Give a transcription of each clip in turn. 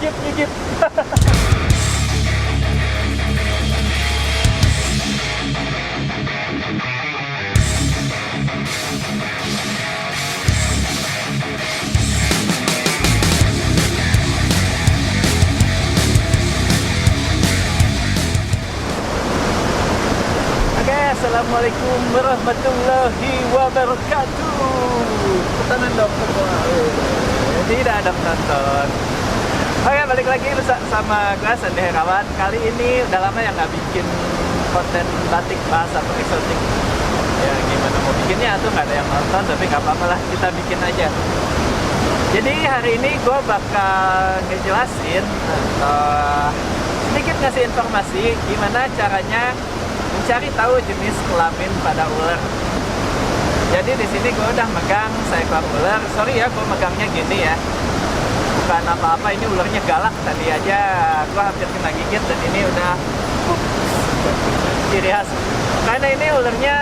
Nyicip. Assalamualaikum warahmatullahi wabarakatuh. Pesanan dong semua. Tidak ada penonton. Oke, balik lagi sama gue Sandi Herawan. Kali ini udah lama yang nggak bikin konten batik bahas atau eksotik. Ya gimana mau bikinnya tuh nggak ada yang nonton, tapi nggak apa-apa lah, kita bikin aja. Jadi hari ini gue bakal ngejelasin atau sedikit ngasih informasi gimana caranya mencari tahu jenis kelamin pada ular. Jadi di sini gue udah megang seekor ular. Sorry ya, gue megangnya gini ya. Bukan apa-apa, ini ularnya galak. Tadi aja gue hampir kena gigit dan ini udah ciri khas. Karena ini ularnya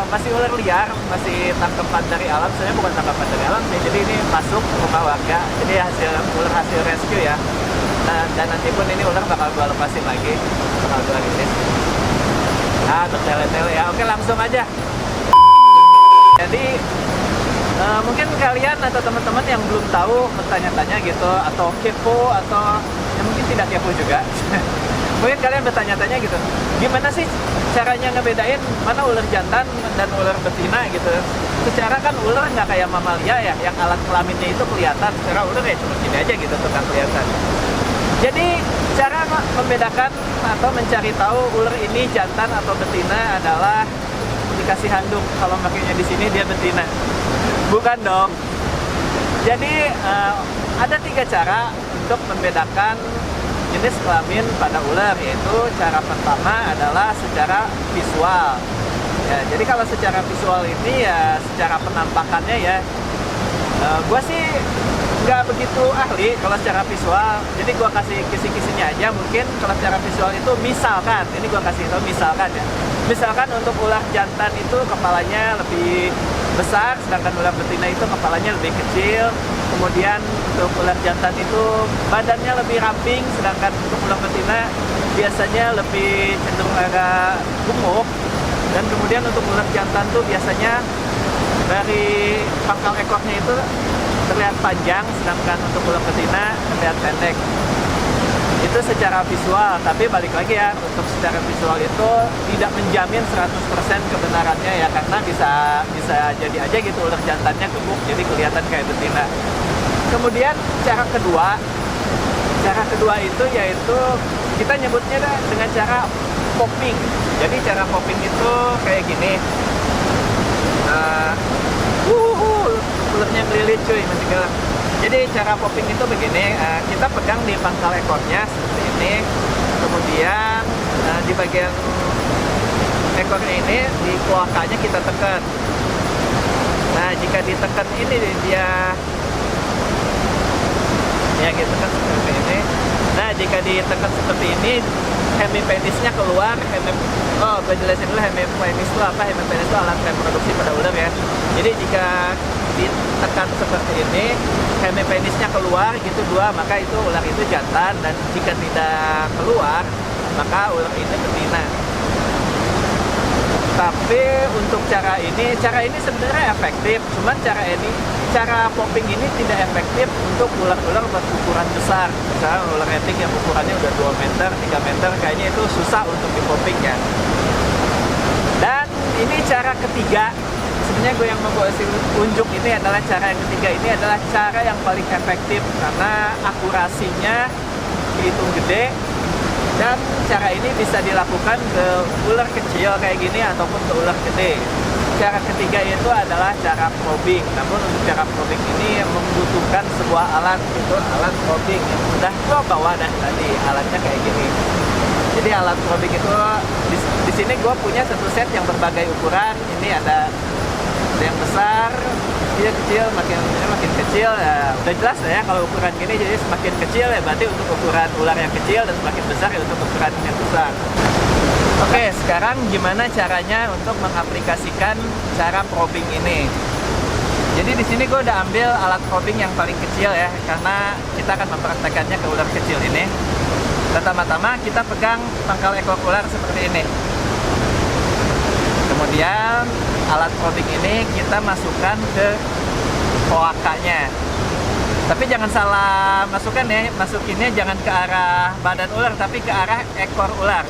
masih ular liar, masih tangkapan dari alam. Sebenarnya bukan tangkapan dari alam sih. Jadi ini masuk rumah warga. Jadi ular hasil rescue ya. Dan nanti pun ini ular bakal gue lepasin lagi, bakal gue rilis. Nah, bertele-tele ya. Oke, langsung aja. Jadi mungkin kalian atau teman-teman yang belum tahu bertanya-tanya gitu, atau kepo, atau ya mungkin tidak kepo juga. Mungkin kalian bertanya-tanya gitu, gimana sih caranya ngebedain mana ular jantan dan ular betina gitu. Secara kan ular nggak kayak mamalia ya, yang alat kelaminnya itu kelihatan. Secara ular ya cuma gini aja gitu tuh kan kelihatan. Jadi cara membedakan atau mencari tahu ular ini jantan atau betina adalah dikasih handuk. Kalau makanya di sini dia betina. Bukan dong. Jadi ada 3 cara untuk membedakan jenis kelamin pada ular, yaitu cara pertama adalah secara visual. Ya, jadi kalau secara visual ini ya secara penampakannya ya, gue sih nggak begitu ahli kalau secara visual. Jadi gue kasih kisi-kisinya aja. Mungkin kalau secara visual itu misalkan, ini gue kasih tau misalkan ya. Misalkan untuk ular jantan itu kepalanya lebih besar, sedangkan ular betina itu kepalanya lebih kecil. Kemudian untuk ular jantan itu badannya lebih ramping, sedangkan untuk ular betina biasanya lebih cenderung agak gemuk. Dan kemudian untuk ular jantan tuh biasanya dari pangkal ekornya itu terlihat panjang, sedangkan untuk ular betina terlihat pendek. Itu secara visual, tapi balik lagi ya, untuk secara visual itu tidak menjamin 100% kebenarannya ya, karena bisa jadi aja gitu ular jantannya gemuk jadi kelihatan kayak betina. Kemudian cara kedua itu yaitu kita nyebutnya dengan cara popping. Jadi cara popping itu kayak gini. Ularnya ngelilit cuy, masih galak. Jadi cara popping itu begini, kita pegang di pangkal ekornya seperti ini. Kemudian di bagian ekornya ini, di kloakanya kita tekan. Nah, jika ditekan ini dia ya gitu kan seperti ini. Nah, jika ditekan seperti ini, hemipenisnya keluar. Gue jelasin dulu hemipenis itu apa. Hemipenis itu alat reproduksi pada ular ya. Jadi jika ditekan seperti ini, hemipenisnya keluar gitu 2, maka itu ular itu jantan. Dan jika tidak keluar, maka ular ini betina. Tapi untuk cara ini sebenarnya efektif. Cuman cara popping ini tidak efektif untuk ular-ular berukuran besar. Misalnya ular etik yang ukurannya udah 2 meter, 3 meter, kayaknya itu susah untuk di popping ya. Dan ini cara ketiga. Sebenarnya gue yang mau gue unjuk ini adalah cara yang ketiga. Ini adalah cara yang paling efektif karena akurasinya dihitung gede. Dan cara ini bisa dilakukan ke ular kecil kayak gini ataupun ke ular gede. Cara ketiga itu adalah cara probing. Namun untuk cara probing ini membutuhkan sebuah alat, itu alat probing yang udah gue bawa tadi. Alatnya kayak gini. Jadi alat probing itu di sini gue punya satu set yang berbagai ukuran. Ini ada yang besar, dia kecil, makin kecil ya. Udah jelas ya kalau ukuran gini, jadi semakin kecil ya berarti untuk ukuran ular yang kecil, dan semakin besar ya untuk ukuran yang besar. Oke, sekarang gimana caranya untuk mengaplikasikan cara probing ini? Jadi di sini gue udah ambil alat probing yang paling kecil ya, karena kita akan mempraktekannya ke ular kecil ini. Pertama-tama kita pegang pangkal ekor ular seperti ini. Kemudian alat probing ini kita masukkan ke kloakanya. Tapi jangan salah masukkan ya, masukinnya jangan ke arah badan ular, tapi ke arah ekor ular.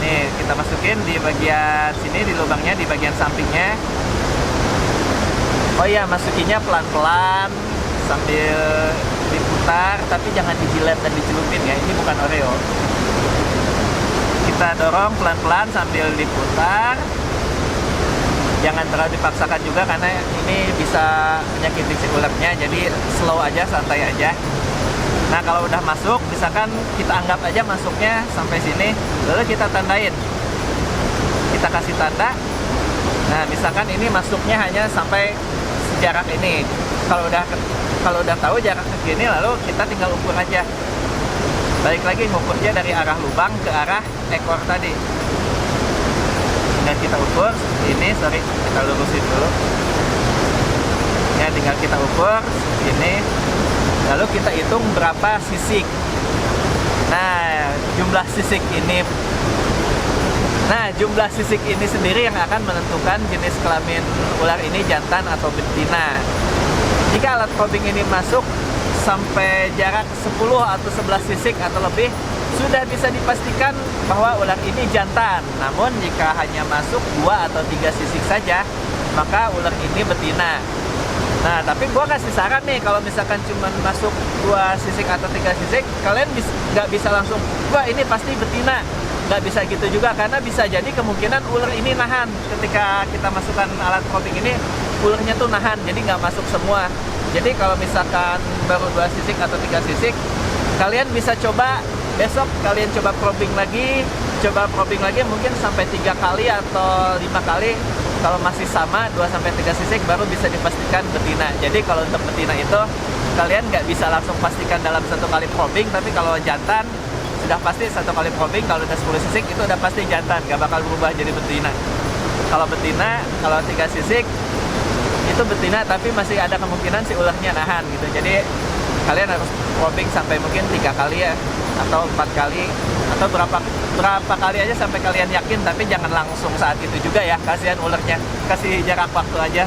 Nih, kita masukin di bagian sini, di lubangnya, di bagian sampingnya. Oh iya, masukinnya pelan-pelan sambil diputar, tapi jangan dijilat dan dicelupin ya, ini bukan Oreo. Kita dorong pelan-pelan sambil diputar. Jangan terlalu dipaksakan juga karena ini bisa menyakiti si ularnya, jadi slow aja, santai aja. Nah, kalau udah masuk, misalkan kita anggap aja masuknya sampai sini, lalu kita tandain. Kita kasih tanda. Nah, misalkan ini masuknya hanya sampai jarak ini. Kalau udah tahu jarak segini, lalu kita tinggal ukur aja. Balik lagi ngukurnya dari arah lubang ke arah ekor tadi. Dan kita ukur ini, kita lurusin dulu. Ya, tinggal kita ukur ini. Lalu kita hitung berapa sisik. Nah, jumlah sisik ini sendiri yang akan menentukan jenis kelamin ular ini jantan atau betina. Jika alat probing ini masuk sampai jarak 10 atau 11 sisik atau lebih, sudah bisa dipastikan bahwa ular ini jantan. Namun jika hanya masuk 2 atau 3 sisik saja, maka ular ini betina. Nah, tapi gua kasih saran nih, kalau misalkan cuma masuk 2 sisik atau 3 sisik, kalian nggak bisa langsung, wah ini pasti betina. Nggak bisa gitu juga, karena bisa jadi kemungkinan ular ini nahan. Ketika kita masukkan alat probing ini, ularnya tuh nahan, jadi nggak masuk semua. Jadi kalau misalkan baru 2 sisik atau 3 sisik, kalian bisa coba besok, kalian coba probing lagi mungkin sampai 3 kali atau 5 kali. Kalau masih sama 2-3 sisik, baru bisa dipastikan betina. Jadi kalau untuk betina itu, kalian nggak bisa langsung pastikan dalam 1 kali probing, tapi kalau jantan, sudah pasti 1 kali probing, kalau udah 10 sisik itu udah pasti jantan, gak bakal berubah jadi betina. Kalau betina, kalau 3 sisik itu betina, tapi masih ada kemungkinan si ularnya nahan gitu. Jadi kalian harus probing sampai mungkin 3 kali ya, atau 4 kali, atau berapa kali aja sampai kalian yakin. Tapi jangan langsung saat itu juga ya, kasihan ularnya. Kasih jarak waktu aja,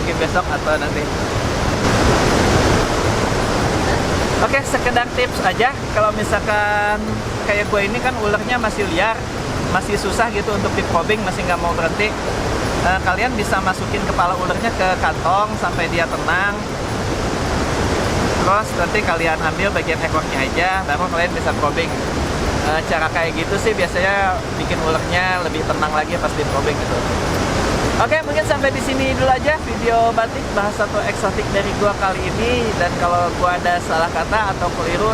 mungkin besok atau nanti. Oke, sekedar tips aja. Kalau misalkan kayak gue ini kan ularnya masih liar, masih susah gitu untuk di probing, masih nggak mau berhenti. Kalian bisa masukin kepala ularnya ke kantong sampai dia tenang. Terus nanti kalian ambil bagian ekornya aja, baru kalian bisa probing. Cara kayak gitu sih biasanya bikin ularnya lebih tenang lagi pas di probing gitu. Oke, mungkin sampai di sini dulu aja video batik bahas satu eksotik dari gua kali ini. Dan kalau gua ada salah kata atau keliru,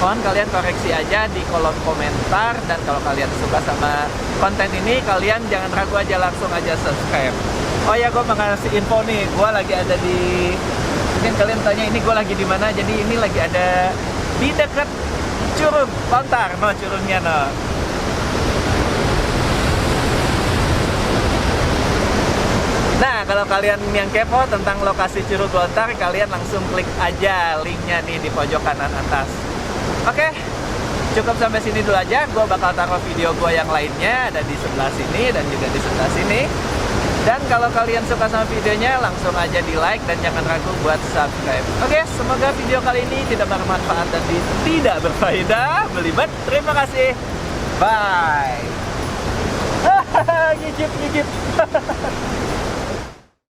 mohon kalian koreksi aja di kolom komentar. Dan kalau kalian suka sama konten ini, kalian jangan ragu aja, langsung aja subscribe. Oh ya, gua mau ngasih info nih, gua lagi ada di, mungkin kalian tanya ini gua lagi di mana. Jadi ini lagi ada di dekat Curug Lontar, no, curugnya no. Nah, kalau kalian yang kepo tentang lokasi Curug Lontar, kalian langsung klik aja linknya nih di pojok kanan atas. Oke, cukup sampai sini dulu aja. Gue bakal taruh video gue yang lainnya, ada di sebelah sini dan juga di sebelah sini. Dan kalau kalian suka sama videonya, langsung aja di like dan jangan ragu buat subscribe. Oke, semoga video kali ini tidak bermanfaat dan tidak berfaedah. Belibet, terima kasih. Bye. Gigit.